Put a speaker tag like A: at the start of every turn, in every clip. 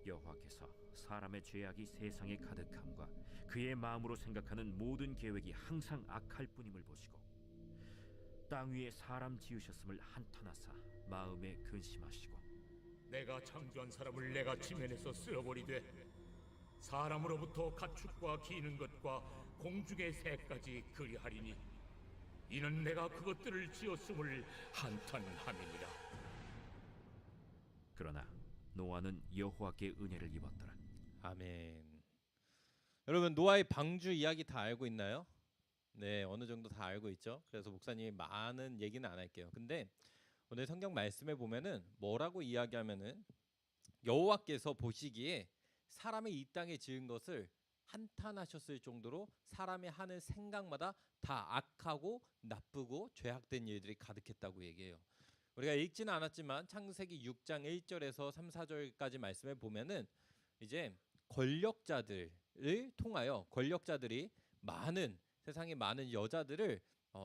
A: 여호와께서 사람의 죄악이 세상에 가득함과 그의 마음으로 생각하는 모든 계획이 항상 악할 뿐임을 보시고 땅 위에 사람 지으셨음을 한탄하사 마음에 근심하시고
B: 내가 창조한 사람을 내가 지면에서 쓸어버리되 사람으로부터 가축과 기는 것과 공중의 새까지 그리하리니 이는 내가 그것들을 지었음을 한탄함이니라.
A: 그러나 노아는 여호와께 은혜를 입었더라.
C: 아멘. 여러분 노아의 방주 이야기 다 알고 있나요? 네, 어느 정도 다 알고 있죠. 그래서 목사님이 많은 얘기는 안 할게요. 근데 오늘 성경 말씀에 보면은 뭐라고 이야기하면은 여호와께서 보시기에 사람이 이 땅에 지은 것을 한탄하셨을 정도로 사람이 하는 생각마다 다 악하고 나쁘고 죄악된 일들이 가득했다고 얘기해요. 우리가 읽지는 않았지만 창세기 6장 1절에서 3, 4절까지 말씀에 보면은 이제 권력자들을 통하여 권력자들이 많은 세상에 많은 여자들을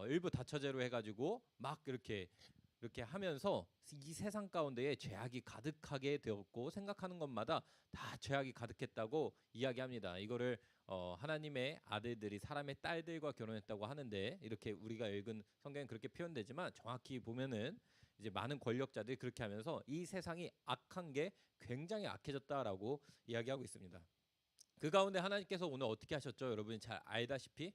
C: 일부 다처제로 해가지고 막 이렇게 하면서 이 세상 가운데에 죄악이 가득하게 되었고 생각하는 것마다 다 죄악이 가득했다고 이야기합니다. 이거를 하나님의 아들들이 사람의 딸들과 결혼했다고 하는데 이렇게 우리가 읽은 성경은 그렇게 표현되지만 정확히 보면은 이제 많은 권력자들이 그렇게 하면서 이 세상이 악한 게 굉장히 악해졌다라고 이야기하고 있습니다. 그 가운데 하나님께서 오늘 어떻게 하셨죠? 여러분이 잘 알다시피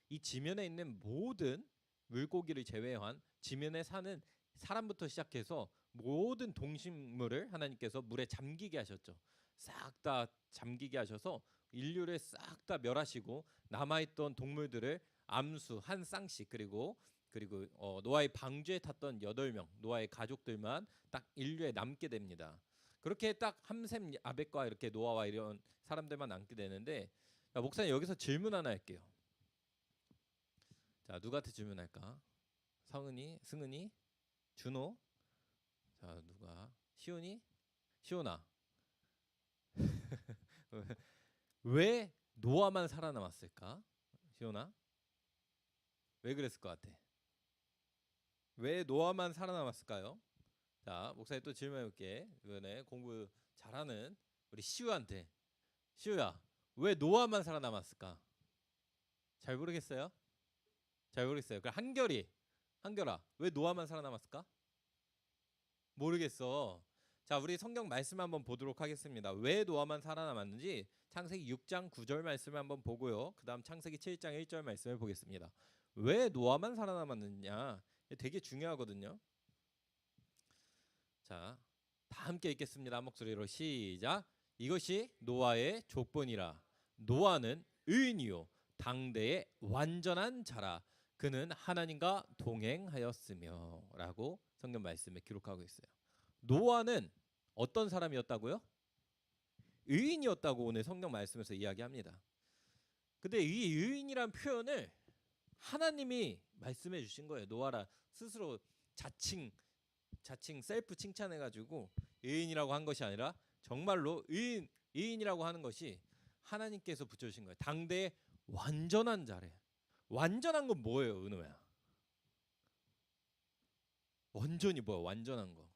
C: 이 지면에 있는 모든 물고기를 제외한 지면에 사는 사람부터 시작해서 모든 동식물을 하나님께서 물에 잠기게 하셨죠. 싹 다 잠기게 하셔서 인류를 싹 다 멸하시고 남아있던 동물들을 암수 한 쌍씩 그리고 노아의 방주에 탔던 8명 노아의 가족들만 딱 인류에 남게 됩니다. 그렇게 딱 함셈 야벳과 이렇게 노아와 이런 사람들만 남게 되는데 목사님 여기서 질문 하나 할게요. 자, 누구한테 질문할까? 성은이, 승은이, 준호. 자, 누가? 시온이, 시온아. 왜 노아만 살아남았을까? 시온아, 왜 그랬을 것 같아? 왜 노아만 살아남았을까요? 자, 목사님 또 질문해볼게. 이번에 공부 잘하는 우리 시우한테. 시우야, 왜 노아만 살아남았을까? 잘 모르겠어요? 잘 모르겠어요. 그럼 한결아, 왜 노아만 살아남았을까? 모르겠어. 자, 우리 성경 말씀 한번 보도록 하겠습니다. 왜 노아만 살아남았는지 창세기 6장 9절 말씀을 한번 보고요. 그다음 창세기 7장 1절 말씀을 보겠습니다. 왜 노아만 살아남았느냐? 되게 중요하거든요. 자, 다 함께 읽겠습니다. 한 목소리로 시작. 이것이 노아의 족본이라. 노아는 의인이요 당대의 완전한 자라. 그는 하나님과 동행하였으며 라고 성경 말씀에 기록하고 있어요. 노아는 어떤 사람이었다고요? 의인이었다고 오늘 성경 말씀에서 이야기합니다. 근데 이 의인이란 표현을 하나님이 말씀해 주신 거예요. 노아라 스스로 자칭 셀프 칭찬해가지고 의인이라고 한 것이 아니라 정말로 의인이라고 하는 것이 하나님께서 붙여주신 거예요. 당대의 완전한 자래. 완전한 건 뭐예요, 은호야? 완전히 뭐야? 완전한 거.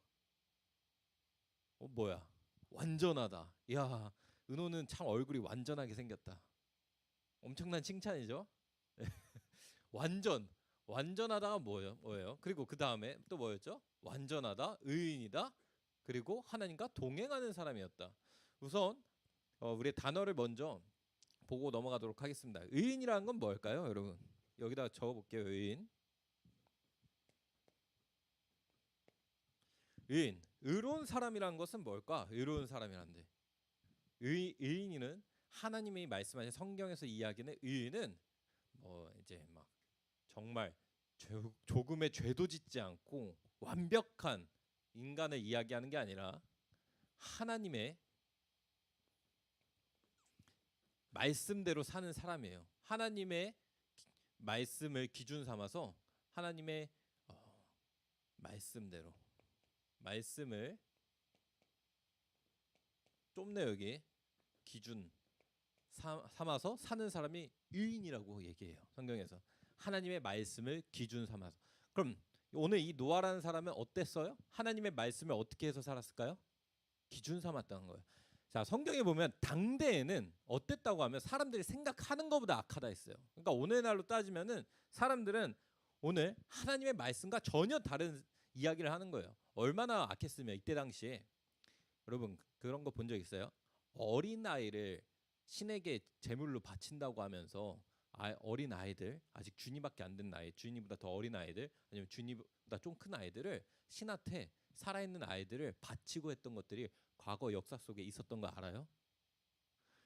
C: 뭐야? 완전하다. 야, 은호는 참 얼굴이 완전하게 생겼다. 엄청난 칭찬이죠. 완전하다가 뭐예요? 그리고 그 다음에 또 뭐였죠? 완전하다, 의인이다, 그리고 하나님과 동행하는 사람이었다. 우선 우리 단어를 먼저 보고 넘어가도록 하겠습니다. 의인이라는 건 뭘까요, 여러분? 여기다 적어볼게요. 의인, 의로운 사람이라는 것은 뭘까? 의로운 사람이란데 의인은 하나님이 말씀하신 성경에서 이야기하는 의인은 이제 막 정말 조금의 죄도 짓지 않고 완벽한 인간을 이야기하는 게 아니라 하나님의 말씀대로 사는 사람이에요. 하나님의 말씀을 기준 삼아서 하나님의 말씀대로 말씀을 좁네 여기 기준 삼아서 사는 사람이 의인이라고 얘기해요. 성경에서 하나님의 말씀을 기준 삼아서. 그럼 오늘 이 노아라는 사람은 어땠어요? 하나님의 말씀을 어떻게 해서 살았을까요? 기준 삼았다는 거예요. 자, 성경에 보면 당대에는 어땠다고 하면 사람들이 생각하는 것보다 악하다 했어요. 그러니까 오늘날로 따지면은 사람들은 오늘 하나님의 말씀과 전혀 다른 이야기를 하는 거예요. 얼마나 악했으면 이때 당시에. 여러분 그런 거 본 적 있어요? 어린 아이를 신에게 제물로 바친다고 하면서 어린 아이들, 아직 준이밖에 안 된 나이, 준이보다 더 어린 아이들, 아니면 준이보다 좀 큰 아이들을 신한테 살아있는 아이들을 바치고 했던 것들이 과거 역사 속에 있었던 거 알아요?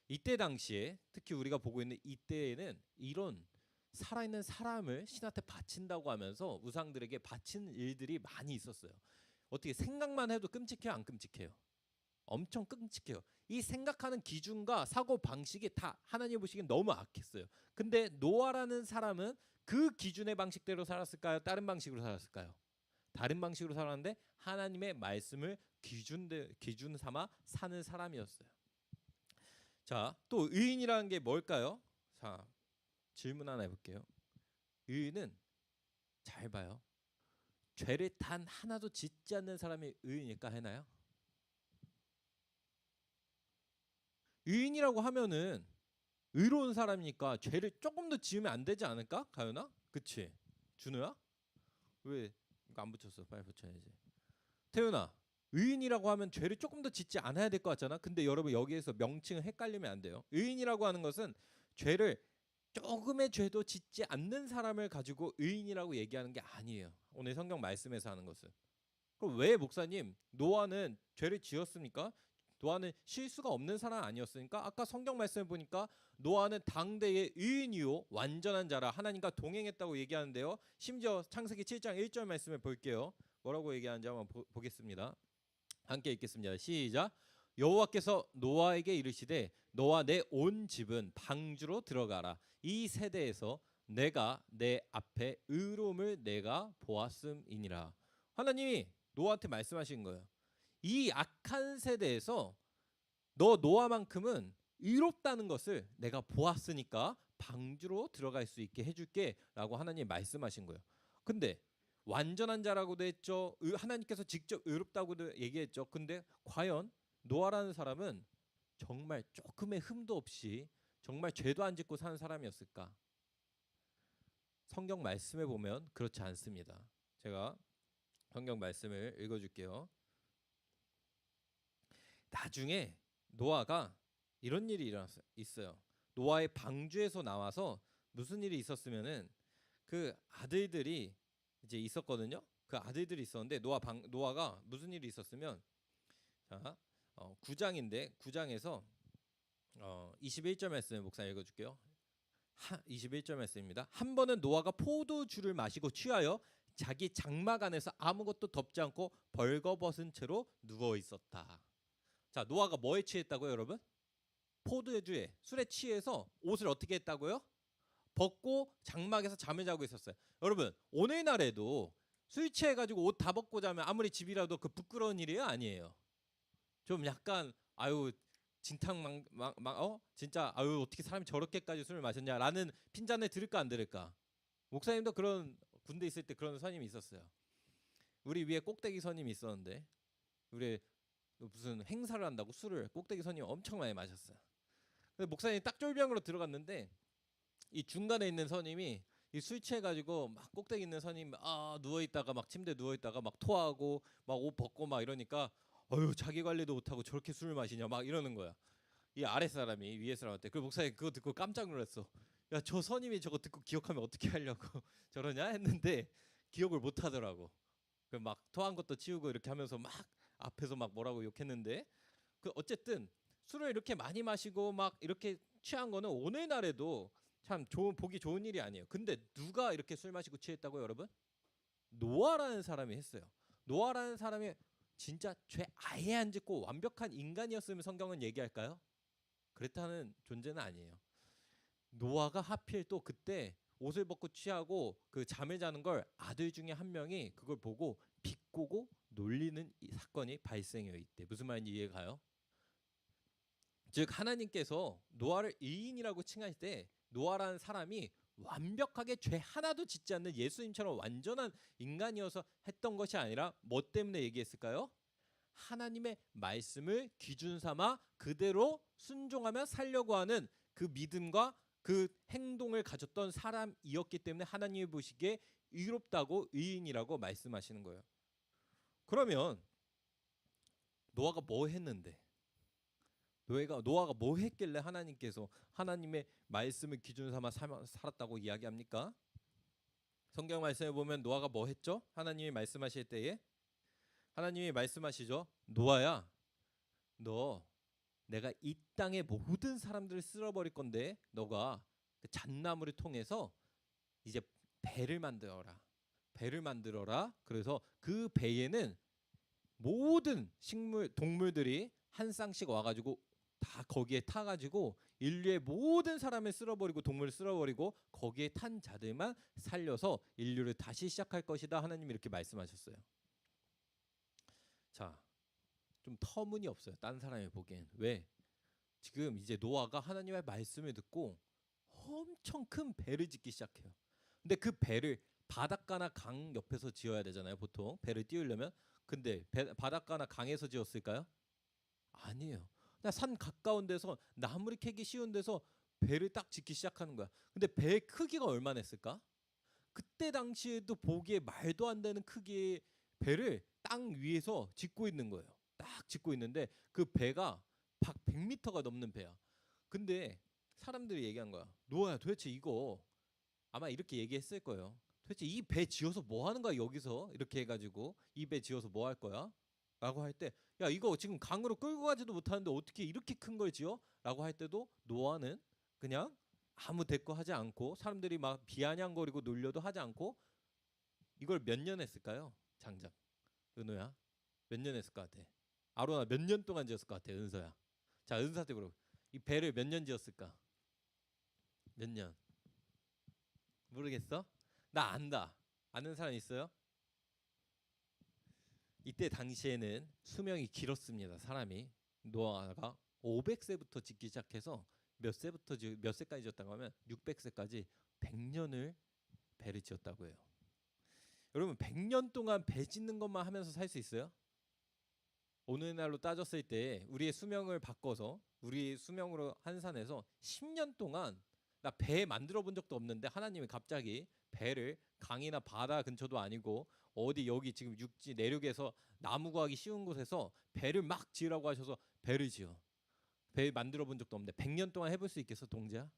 C: 이때 당시에 특히 우리가 보고 있는 이때에는 이런 살아있는 사람을 신한테 바친다고 하면서 우상들에게 바치는 일들이 많이 있었어요. 어떻게 생각만 해도 끔찍해요, 안 끔찍해요? 엄청 끔찍해요. 이 생각하는 기준과 사고 방식이 다 하나님 보시기엔 너무 악했어요. 근데 노아라는 사람은 그 기준의 방식대로 살았을까요? 다른 방식으로 살았을까요? 다른 방식으로 살았는데 하나님의 말씀을 기준 삼아 사는 사람이었어요. 자, 또 의인이라는 게 뭘까요? 자, 질문 하나 해볼게요. 의인은 잘 봐요. 죄를 단 하나도 짓지 않는 사람이 의인일까 해나요? 의인이라고 하면은 의로운 사람이니까 죄를 조금 더 지으면 안 되지 않을까? 가연아? 그치? 준우야? 왜 이거 안 붙였어? 빨리 붙여야지. 태윤아, 의인이라고 하면 죄를 조금 더 짓지 않아야 될 것 같잖아. 근데 여러분 여기에서 명칭을 헷갈리면 안 돼요. 의인이라고 하는 것은 죄를 조금의 죄도 짓지 않는 사람을 가지고 의인이라고 얘기하는 게 아니에요. 오늘 성경 말씀에서 하는 것은. 그럼 왜 목사님 노아는 죄를 지었습니까? 노아는 실수가 없는 사람 아니었으니까 아까 성경 말씀을 보니까 노아는 당대의 의인이요 완전한 자라 하나님과 동행했다고 얘기하는데요. 심지어 창세기 7장 1절 말씀을 볼게요. 뭐라고 얘기하는지 한번 보겠습니다. 함께 읽겠습니다. 시작. 여호와께서 노아에게 이르시되 너와 내 온 집은 방주로 들어가라. 이 세대에서 내가 내 앞에 의로움을 내가 보았음이니라. 하나님이 노아한테 말씀하신 거예요. 이 악한 세대에서 너 노아만큼은 의롭다는 것을 내가 보았으니까 방주로 들어갈 수 있게 해줄게 라고 하나님이 말씀하신 거예요. 근데 완전한 자라고도 했죠. 하나님께서 직접 의롭다고도 얘기했죠. 근데 과연 노아라는 사람은 정말 조금의 흠도 없이 정말 죄도 안 짓고 사는 사람이었을까? 성경 말씀에 보면 그렇지 않습니다. 제가 성경 말씀을 읽어줄게요. 나중에 노아가 이런 일이 있어요. 노아의 방주에서 나와서 무슨 일이 있었으면은 그 아들들이 이제 있었거든요. 그 아들들이 있었는데 노아가 무슨 일이 있었으면 자 9장인데 9장에서 21절 말씀 목사 읽어줄게요. 21절 말씀입니다. 한 번은 노아가 포도주를 마시고 취하여 자기 장막 안에서 아무것도 덮지 않고 벌거벗은 채로 누워 있었다. 자, 노아가 뭐에 취했다고요, 여러분? 포도주에, 술에 취해서 옷을 어떻게 했다고요? 벗고 장막에서 잠을 자고 있었어요. 여러분, 오늘날에도 술 취해가지고 옷 다 벗고 자면 아무리 집이라도 그 부끄러운 일이에요, 아니에요? 좀 약간 아유 진탕 진짜 아유 어떻게 사람이 저렇게까지 술을 마셨냐라는 핀잔을 들을까 안 들을까? 목사님도 그런 군대 있을 때 그런 선임이 있었어요. 우리 위에 꼭대기 선임이 있었는데 우리 무슨 행사를 한다고 술을 꼭대기 선임이 엄청 많이 마셨어요. 근데 목사님이 딱 쫄병으로 들어갔는데 이 중간에 있는 선임이 이 술 취해가지고 막 꼭대기 있는 선임 누워 있다가 막 침대 누워 있다가 막 토하고 막 옷 벗고 막 이러니까 어휴 자기 관리도 못하고 저렇게 술을 마시냐 막 이러는 거야. 이 아래 사람이 위에 사람한테. 그 목사님 그거 듣고 깜짝 놀랐어. 야 저 선임이 저거 듣고 기억하면 어떻게 하려고 저러냐 했는데 기억을 못 하더라고. 그 막 토한 것도 치우고 이렇게 하면서 막 앞에서 막 뭐라고 욕했는데 그 어쨌든 술을 이렇게 많이 마시고 막 이렇게 취한 거는 오늘날에도 참 보기 좋은 일이 아니에요. 근데 누가 이렇게 술 마시고 취했다고요, 여러분? 노아라는 사람이 했어요. 노아라는 사람이 진짜 죄 아예 안 짓고 완벽한 인간이었으면 성경은 얘기할까요? 그렇다는 존재는 아니에요. 노아가 하필 또 그때 옷을 벗고 취하고 그 잠을 자는 걸 아들 중에 한 명이 그걸 보고 비꼬고 놀리는 이 사건이 발생해요. 이때 무슨 말인지 이해가요? 즉 하나님께서 노아를 의인이라고 칭할 때 노아라는 사람이 완벽하게 죄 하나도 짓지 않는 예수님처럼 완전한 인간이어서 했던 것이 아니라 뭐 때문에 얘기했을까요? 하나님의 말씀을 기준 삼아 그대로 순종하며 살려고 하는 그 믿음과 그 행동을 가졌던 사람이었기 때문에 하나님이 보시기에 의롭다고 의인이라고 말씀하시는 거예요. 그러면 노아가 뭐 했는데? 노아가 뭐 했길래 하나님께서 하나님의 말씀을 기준 삼아 살았다고 이야기합니까? 성경 말씀에 보면 노아가 뭐 했죠? 하나님이 말씀하실 때에 하나님이 말씀하시죠. 노아야, 너 내가 이 땅의 모든 사람들을 쓸어버릴 건데 너가 그 잣나무를 통해서 이제 배를 만들어라. 배를 만들어라. 그래서 그 배에는 모든 동물들이 한 쌍씩 와가지고 다 거기에 타가지고 인류의 모든 사람을 쓸어버리고 동물을 쓸어버리고 거기에 탄 자들만 살려서 인류를 다시 시작할 것이다. 하나님이 이렇게 말씀하셨어요. 자, 좀 터무니없어요. 딴 사람이 보기엔. 왜? 지금 이제 노아가 하나님의 말씀을 듣고 엄청 큰 배를 짓기 시작해요. 근데 그 배를 바닷가나 강 옆에서 지어야 되잖아요. 보통 배를 띄우려면. 근데 바닷가나 강에서 지었을까요? 아니에요. 그냥 산 가까운 데서 나무를 캐기 쉬운 데서 배를 딱 짓기 시작하는 거야. 근데 배의 크기가 얼마나 했을까? 그때 당시에도 보기에 말도 안 되는 크기의 배를 땅 위에서 짓고 있는 거예요. 딱 짓고 있는데 그 배가 100m가 넘는 배야. 근데 사람들이 얘기한 거야. 노아야, 도대체 이거 아마 이렇게 얘기했을 거예요. 도대체 이 배 지어서 뭐 하는 거야 여기서? 이렇게 해가지고 이 배 지어서 뭐 할 거야? 라고 할 때, 야 이거 지금 강으로 끌고 가지도 못하는데 어떻게 이렇게 큰 걸 지어? 라고 할 때도 노아는 그냥 아무 대꾸 하지 않고 사람들이 막 비아냥거리고 놀려도 하지 않고 이걸 몇 년 했을까요? 장작. 은호야 몇 년 했을 것 같아? 아로나 몇 년 동안 지었을 것 같아? 은서야. 자, 은서한테 물어봐. 이 배를 몇 년 지었을까? 몇 년? 모르겠어? 나 안다. 아는 사람 있어요? 이때 당시에는 수명이 길었습니다. 사람이. 노아가 500세부터 짓기 시작해서 몇 세까지 지었다고 하면 600세까지 100년을 배를 지었다고 해요. 여러분 100년 동안 배 짓는 것만 하면서 살 수 있어요? 오늘날로 따졌을 때 우리의 수명을 바꿔서 우리 수명으로 환산해서 10년 동안 나 배 만들어 본 적도 없는데 하나님이 갑자기 배를 강이나 바다 근처도 아니고 어디 여기 지금 육지 내륙에서 나무 구하기 쉬운 곳에서 배를 막 지으라고 하셔서 배를 지어. 배 만들어 본 적도 없는데 100년 동안 해볼 수 있겠어, 동재야?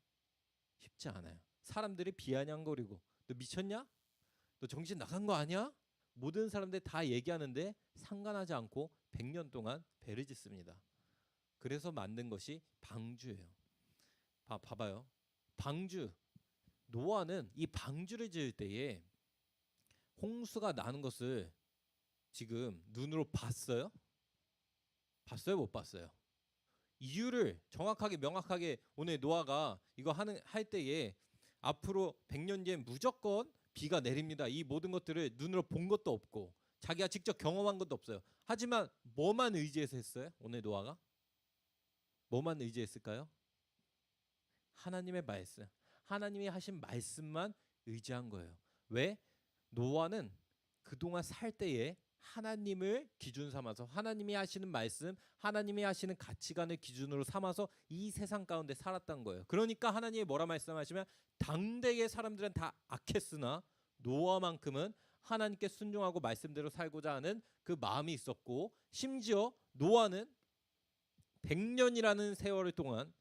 C: 쉽지 않아요. 사람들이 비아냥거리고 너 미쳤냐? 너 정신 나간 거 아니야? 모든 사람들 다 얘기하는데 상관하지 않고 100년 동안 배를 짓습니다. 그래서 만든 것이 방주예요. 봐봐요. 방주. 노아는 이 방주를 지을 때에 홍수가 나는 것을 지금 눈으로 봤어요? 봤어요? 못 봤어요? 이유를 정확하게 명확하게 오늘 노아가 이거 할 때에 앞으로 100년 뒤에 무조건 비가 내립니다. 이 모든 것들을 눈으로 본 것도 없고 자기가 직접 경험한 것도 없어요. 하지만 뭐만 의지해서 했어요? 오늘 노아가? 뭐만 의지했을까요? 하나님의 말씀. 하나님이 하신 말씀만 의지한 거예요. 왜? 노아는 그동안 살 때에 하나님을 기준 삼아서 하나님이 하시는 말씀, 하나님이 하시는 가치관을 기준으로 삼아서 이 세상 가운데 살았던 거예요. 그러니까 하나님이 뭐라 말씀하시면 당대의 사람들은 다 악했으나 노아만큼은 하나님께 순종하고 말씀대로 살고자 하는 그 마음이 있었고 심지어 노아는 100년이라는 세월을 동안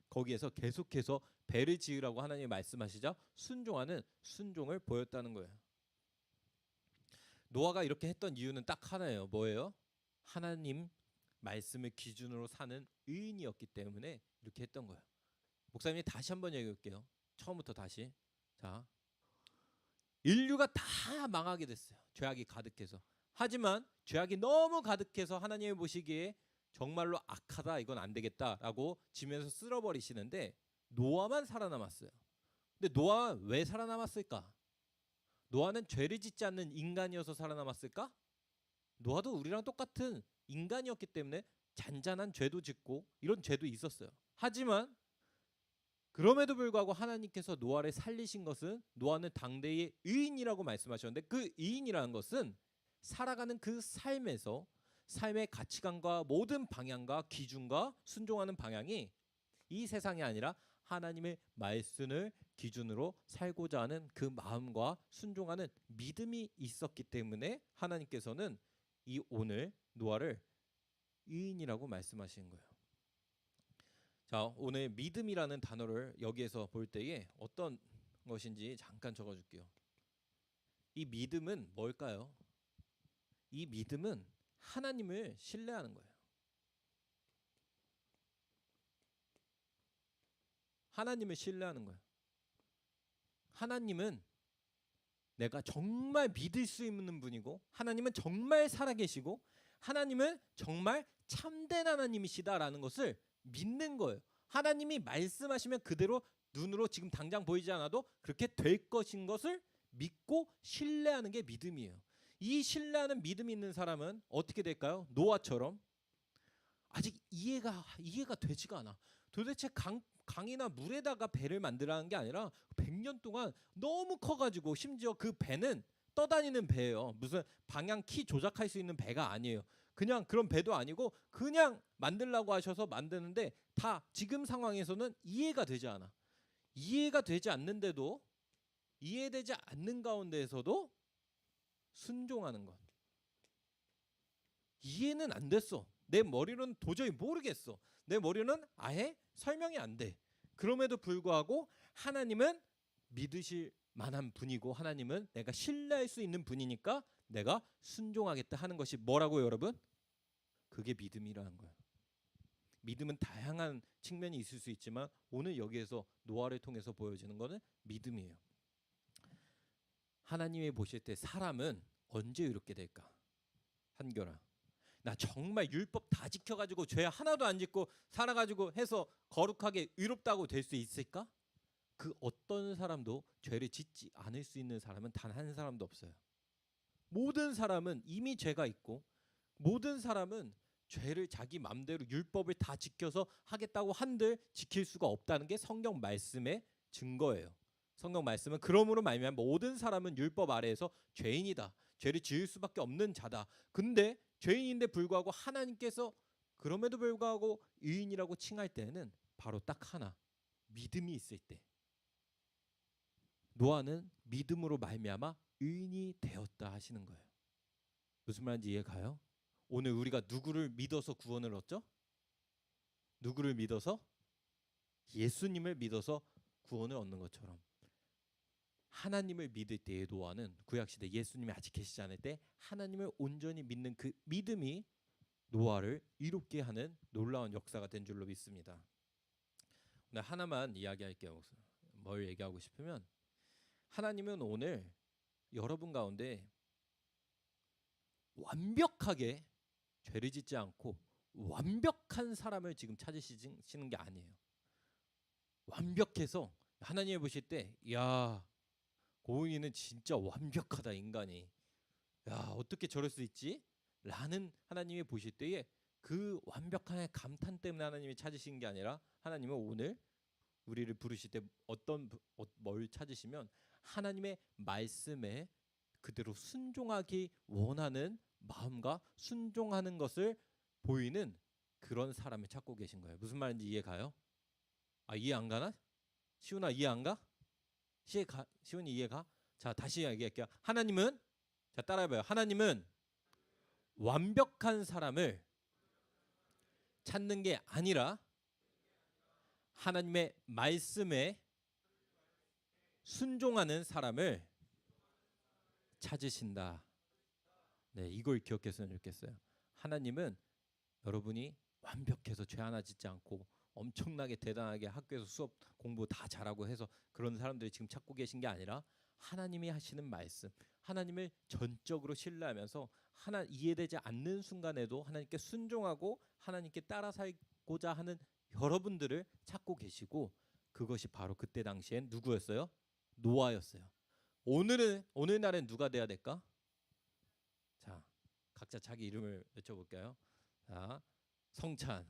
C: 거기에서 계속해서 배를 지으라고 하나님이 말씀하시자 순종하는 순종을 보였다는 거예요. 노아가 이렇게 했던 이유는 딱 하나예요. 뭐예요? 하나님 말씀을 기준으로 사는 의인이었기 때문에 이렇게 했던 거예요. 목사님이 다시 한번 얘기할게요. 처음부터 다시. 자, 인류가 다 망하게 됐어요. 죄악이 가득해서. 하지만 죄악이 너무 가득해서 하나님이 보시기에 정말로 악하다, 이건 안 되겠다라고 지면서 쓸어버리시는데 노아만 살아남았어요. 근데 노아 왜 살아남았을까? 노아는 죄를 짓지 않는 인간이어서 살아남았을까? 노아도 우리랑 똑같은 인간이었기 때문에 잔잔한 죄도 짓고 이런 죄도 있었어요. 하지만 그럼에도 불구하고 하나님께서 노아를 살리신 것은 노아는 당대의 의인이라고 말씀하셨는데 그 의인이라는 것은 살아가는 그 삶에서 삶의 가치관과 모든 방향과 기준과 순종하는 방향이 이 세상이 아니라 하나님의 말씀을 기준으로 살고자 하는 그 마음과 순종하는 믿음이 있었기 때문에 하나님께서는 이 오늘 노아를 의인이라고 말씀하시는 거예요. 자, 오늘 믿음이라는 단어를 여기에서 볼 때에 어떤 것인지 잠깐 적어줄게요. 이 믿음은 뭘까요? 이 믿음은 하나님을 신뢰하는 거예요. 하나님을 신뢰하는 거예요. 하나님은 내가 정말 믿을 수 있는 분이고, 하나님은 정말 살아계시고, 하나님은 정말 참된 하나님이시다라는 것을 믿는 거예요. 하나님이 말씀하시면 그대로 눈으로 지금 당장 보이지 않아도 그렇게 될 것인 것을 믿고 신뢰하는 게 믿음이에요. 이 신뢰하는 믿음이 있는 사람은 어떻게 될까요? 노아처럼 아직 이해가 되지가 않아. 도대체 강이나 물에다가 배를 만들라는 게 아니라 100년 동안 너무 커가지고, 심지어 그 배는 떠다니는 배예요. 무슨 방향 키 조작할 수 있는 배가 아니에요. 그냥 그런 배도 아니고 그냥 만들라고 하셔서 만드는데 다 지금 상황에서는 이해가 되지 않아. 이해가 되지 않는데도, 이해되지 않는 가운데에서도 순종하는 것. 이해는 안 됐어. 내 머리로는 도저히 모르겠어. 내 머리는 아예 설명이 안 돼. 그럼에도 불구하고 하나님은 믿으실 만한 분이고, 하나님은 내가 신뢰할 수 있는 분이니까 내가 순종하겠다 하는 것이 뭐라고요, 여러분? 그게 믿음이라는 거예요. 믿음은 다양한 측면이 있을 수 있지만 오늘 여기에서 노아를 통해서 보여지는 것은 믿음이에요. 하나님이 보실 때 사람은 언제 이렇게 될까? 한결아, 나 정말 율법 다 지켜가지고 죄 하나도 안 짓고 살아가지고 해서 거룩하게 의롭다고 될 수 있을까? 그 어떤 사람도 죄를 짓지 않을 수 있는 사람은 단 한 사람도 없어요. 모든 사람은 이미 죄가 있고, 모든 사람은 죄를 자기 맘대로 율법을 다 지켜서 하겠다고 한들 지킬 수가 없다는 게 성경 말씀의 증거예요. 성경 말씀은 그러므로 말미암아 모든 사람은 율법 아래에서 죄인이다. 죄를 지을 수밖에 없는 자다. 근데 죄인인데 불구하고 하나님께서 그럼에도 불구하고 의인이라고 칭할 때는 바로 딱 하나, 믿음이 있을 때. 노아는 믿음으로 말미암아 의인이 되었다 하시는 거예요. 무슨 말인지 이해가요? 오늘 우리가 누구를 믿어서 구원을 얻죠? 누구를 믿어서? 예수님을 믿어서 구원을 얻는 것처럼 하나님을 믿을 때의 노아는 구약시대 예수님이 아직 계시지 않을 때 하나님을 온전히 믿는 그 믿음이 노아를 이롭게 하는 놀라운 역사가 된 줄로 믿습니다. 오늘 하나만 이야기할게요. 뭘 얘기하고 싶으면, 하나님은 오늘 여러분 가운데 완벽하게 죄를 짓지 않고 완벽한 사람을 지금 찾으시는 게 아니에요. 완벽해서 하나님이 보실 때, 야, 고은이는 진짜 완벽하다, 인간이. 야, 어떻게 저럴 수 있지? 라는 하나님이 보실 때에 그 완벽한 감탄 때문에 하나님이 찾으시는 게 아니라, 하나님은 오늘 우리를 부르실 때 뭘 찾으시면 하나님의 말씀에 그대로 순종하기 원하는 마음과 순종하는 것을 보이는 그런 사람을 찾고 계신 거예요. 무슨 말인지 이해가요? 이해 안 가나? 시훈아, 이해 안 가? 시훈이 이해가? 자, 다시 얘기할게요. 하나님은, 자, 따라해봐요. 하나님은 완벽한 사람을 찾는 게 아니라 하나님의 말씀에 순종하는 사람을 찾으신다. 네, 이걸 기억했으면 좋겠어요. 하나님은 여러분이 완벽해서 죄 하나 짓지 않고 엄청나게 대단하게 학교에서 수업 공부 다 잘하고 해서 그런 사람들이 지금 찾고 계신 게 아니라, 하나님이 하시는 말씀, 하나님을 전적으로 신뢰하면서 이해되지 않는 순간에도 하나님께 순종하고 하나님께 따라 살고자 하는 여러분들을 찾고 계시고, 그것이 바로 그때 당시엔 누구였어요? 노아였어요. 오늘날엔 누가 돼야 될까? 자, 각자 자기 이름을 외쳐볼까요? 자, 성찬.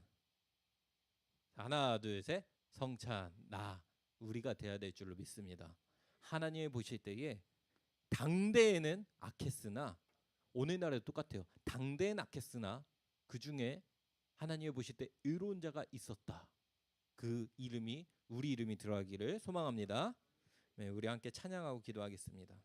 C: 하나, 둘, 셋. 성찬. 우리가 돼야 될 줄로 믿습니다. 하나님이 보실 때에 당대에는 악했으나 오늘날에도 똑같아요. 당대에 낳겠으나 그 중에 하나님이 보실 때 의로운 자가 있었다. 그 이름이 우리 이름이 들어가기를 소망합니다. 네, 우리 함께 찬양하고 기도하겠습니다.